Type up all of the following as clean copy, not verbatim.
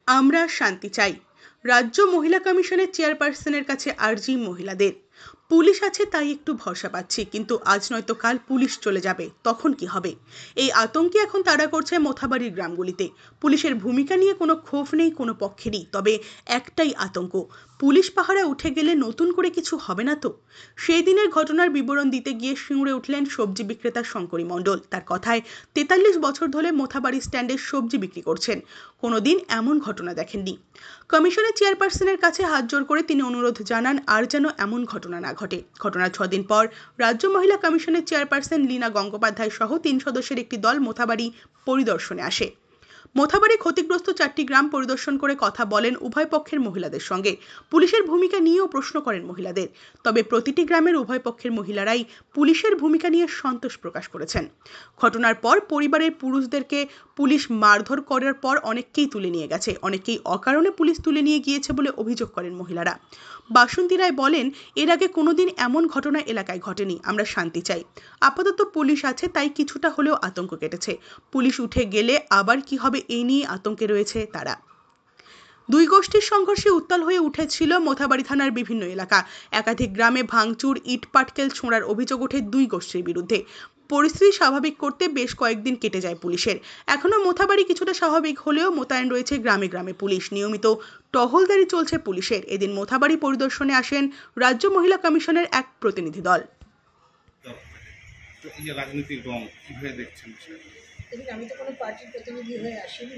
আমরা শান্তি চাই। রাজ্য মহিলা কমিশনের চেয়ারপারসনের কাছে আর্জি মহিলাদের। পুলিশ আছে তাই একটু ভরসা পাচ্ছি, কিন্তু আজ নয়তো কাল পুলিশ চলে যাবে, তখন কি হবে? এই আতঙ্কে এখন তাড়া করছে মোথাবাড়ির গ্রামগুলিতে। পুলিশের ভূমিকা নিয়ে কোনো ক্ষোভ নেই কোনো পক্ষেরই, তবে একটাই আতঙ্ক, পুলিশ পাহারা উঠে গেলে নতুন করে কিছু হবে না তো? সেই দিনের ঘটনার বিবরণ দিতে গিয়ে শিউরে উঠলেন সবজি বিক্রেতা শঙ্করী মণ্ডল। তার কথায় ৪৩ বছর ধরে মোথাবাড়ি স্ট্যান্ডে সবজি বিক্রি করছেন, কোনোদিন এমন ঘটনা দেখেননি। কমিশনের চেয়ারপারসনের কাছে হাত জোর করে তিনি অনুরোধ জানান আর যেন এমন ঘটনা না ঘটে। ঘটনার ৬ দিন পর রাজ্য মহিলা কমিশনের চেয়ারপারসন লীনা গঙ্গোপাধ্যায় সহ ৩ সদস্যের একটি দল মোথাবাড়ি পরিদর্শনে আসে। মোথাবাড়ি ক্ষতিগ্রস্ত ৪টি গ্রাম পরিদর্শন করে কথা বলেন উভয় পক্ষের মহিলাদের সঙ্গে। পুলিশের ভূমিকা নিয়েও প্রশ্ন করেন মহিলাদের। তবে প্রতিটি গ্রামের উভয় পক্ষের মহিলারাই পুলিশের ভূমিকা নিয়ে সন্তোষ প্রকাশ করেছেন। ঘটনার পর পরিবারের পুরুষদেরকে পুলিশ মারধর করার পর অনেককেই তুলে নিয়ে গেছে, অনেককেই অকারণে পুলিশ তুলে নিয়ে গিয়েছে বলে অভিযোগ করেন মহিলারা। বাসন্তী রায় বলেন, এর আগে কোনোদিন এমন ঘটনা এলাকায় ঘটেনি, আমরা শান্তি চাই। আপাতত পুলিশ আছে তাই কিছুটা হলেও আতঙ্ক কেটেছে। পুলিশ উঠে গেলে আবার কি হবে এই নিয়ে আতঙ্কে রয়েছে তারা। দুই গোষ্ঠীর সংঘর্ষে উত্তাল হয়ে উঠেছিল মোথাবাড়ি থানার বিভিন্ন এলাকা। একাধিক গ্রামে ভাঙচুর, ইট পাটকেল ছোঁড়ার অভিযোগ ওঠে দুই গোষ্ঠীর বিরুদ্ধে। পরিস্থিতি স্বাভাবিক করতে বেশ কয়েকদিন কেটে যায় পুলিশের। এখনো মোথাবাড়ি কিছুটা স্বাভাবিক হলেও মোতায়েন রয়েছে গ্রামে গ্রামে পুলিশ। নিয়মিত টহলদারি চলছে পুলিশের। এদিন মোথাবাড়ি পরিদর্শনে আসেন রাজ্য মহিলা কমিশনের এক প্রতিনিধি দল। রাজনৈতিক রং কিভাবে দেখছেন? আমি তো কোনো পার্টির প্রতিনিধি হয়ে আসিনি।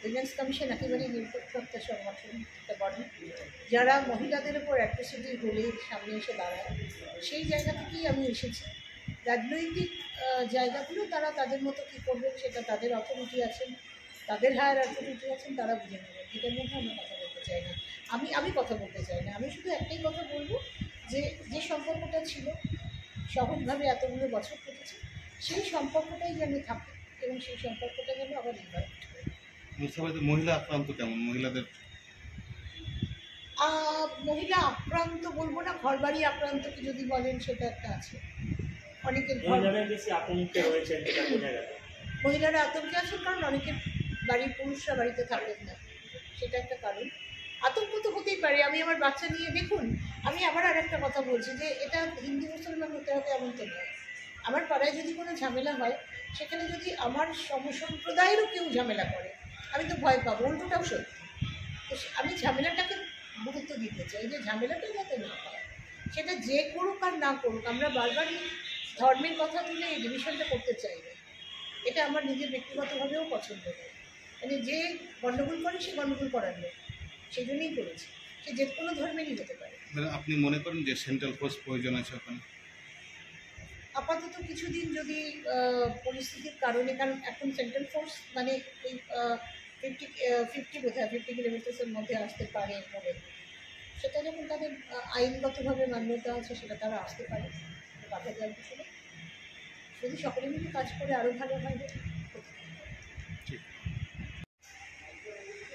উইমেন্স কমিশন একেবারেই নিরপেক্ষ একটা সংগঠন, একটা বডি, যারা মহিলাদের উপর অ্যাট্রোসিটি হলে সামনে এসে দাঁড়ায়, সেই জায়গা থেকেই আমি এসেছি। রাজনৈতিক জায়গাগুলো তারা তাদের মতো কী করবেন সেটা তাদের অথরিটি আছেন, তাদের হায়ার অথরিটি আছেন, তারা বুঝে নেবেন। এটার মধ্যে আমরা কথা বলতে চাই না। আমি কথা বলতে চাই না। আমি শুধু একটাই কথা বলবো যে সম্পর্কটা ছিল, সহজভাবে এতগুলো বছর কেটেছে, সেই সম্পর্কটাই যেন থাকে এবং সেই সম্পর্কটা যেন আবার রিভাইভ হয়। মহিলা আক্রান্ত কেমন? মহিলা আক্রান্ত বলবো না, ঘরবাড়ি আক্রান্ত কি যদি বলেন সেটা একটা আছে। অনেকের মহিলারা আতঙ্কে আছেন কারণ অনেকের বাড়ির পুরুষরা বাড়িতে থাকেন না, সেটা একটা কারণ। আতঙ্ক তো হতেই পারে। আমি আমার বাচ্চা নিয়ে দেখুন, আমি আবার আর একটা কথা বলছি যে এটা হিন্দু মুসলমান হতে হবে এমন তো নয়। আমার পাড়ায় যদি কোনো ঝামেলা হয়, সেখানে যদি আমার সমসম্প্রদায়েরও কেউ ঝামেলা করে, আমি তো ভয় পাবো, উল্টোটাও সত্যি। তো আমি ঝামেলাটাকে গুরুত্ব দিতে চাই যে ঝামেলাটা যাতে না হয়, সেটা যে করুক আর না করুক। আমরা বারবারই ধর্মের কথা তুলে এই ডিভিশনটা করতে চাই না। এটা আমার নিজের ব্যক্তিগতভাবেও পছন্দ নয়। মানে যে গণ্ডগোল করে সে গণ্ডগোল করার লোক, সেই জন্যই করেছে। সে যে কোনো ধর্মেরই হতে পারে। আপনি মনে করেন যে সেন্ট্রাল ফোর্স প্রয়োজন আছে ওখানে? আপাতত কিছুদিন যদি পরিস্থিতির কারণে, কারণ এখন সেন্ট্রাল ফোর্স মানে এই 50 কিলোমিটার্সের মধ্যে আসতে পারে বলে, সেটা যখন তাদের আইনগতভাবে মান্যতা আছে সেটা তারা আসতে পারে, বাধা দেওয়ার কিছু নেই। যদি সকলে মিলে কাজ করে আরও ভালো হয়।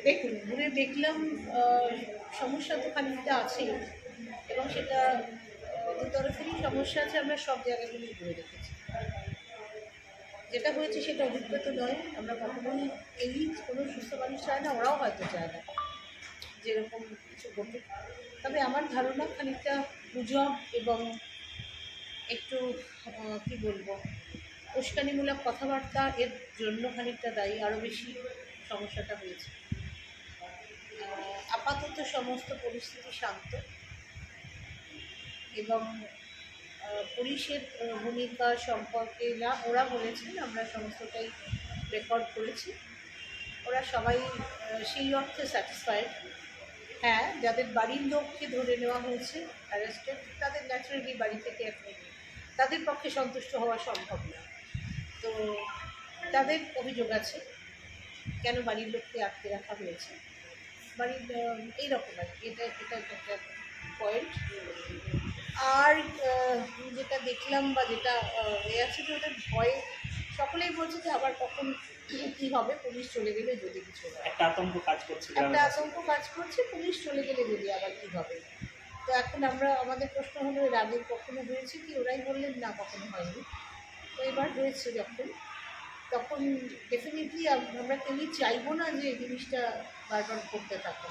দেখুন, ঘুরে দেখলাম সমস্যা তো খানিকটা আছেই, এবং সেটা দু তরফেরই সমস্যা আছে। আমরা সব জায়গাগুলি ঘুরে দেখেছি। যেটা হয়েছে সেটা অভিজ্ঞতা নয়। আমরা কখনোই এই কোনো সুস্থ মানুষ চায় না, ওরাও হয়তো চায় না যেরকম কিছু ঘটুক। তবে আমার ধারণা খানিকটা গুজব এবং একটু কী বলবো, উস্কানিমূলক কথাবার্তা এর জন্য খানিকটা দায়ী, আরও বেশি সমস্যাটা হয়েছে। আপাতত সমস্ত পরিস্থিতি শান্ত, এবং পুলিশের ভূমিকা সম্পর্কে যা ওরা বলেছেন আমরা সমস্তটাই রেকর্ড করেছি। ওরা সবাই সেই অর্থে স্যাটিসফাইড। হ্যাঁ, যাদের বাড়ির লোককে ধরে নেওয়া হয়েছে, অ্যারেস্টেড, তাদের ন্যাচারালি বাড়ি থেকে তাদের পক্ষে সন্তুষ্ট হওয়া সম্ভব না। তো তাদের অভিযোগ আছে কেন বাড়ির লোককে আটকে রাখা হয়েছে, বাড়ির এইরকম আর কি। এটা একটা পয়েন্ট। আর যেটা দেখলাম বা যেটা আছে যে ওদের ভয়ে সকলেই বলছে যে আবার কখন কী হবে, পুলিশ চলে গেলে যদি কিছু হয়। একটা আতঙ্ক কাজ করছে, পুলিশ চলে গেলে যদি আবার কী হবে। তো এখন আমাদের প্রশ্ন হলো, এর আগে কখনো হয়েছে কি? ওরাই বললেন না, কখনো হয়নি। তো এবার হয়েছে যখন, তখন ডেফিনেটলি আমরা কেউই চাইবো না যে এই জিনিসটা বারবার করতে থাকো।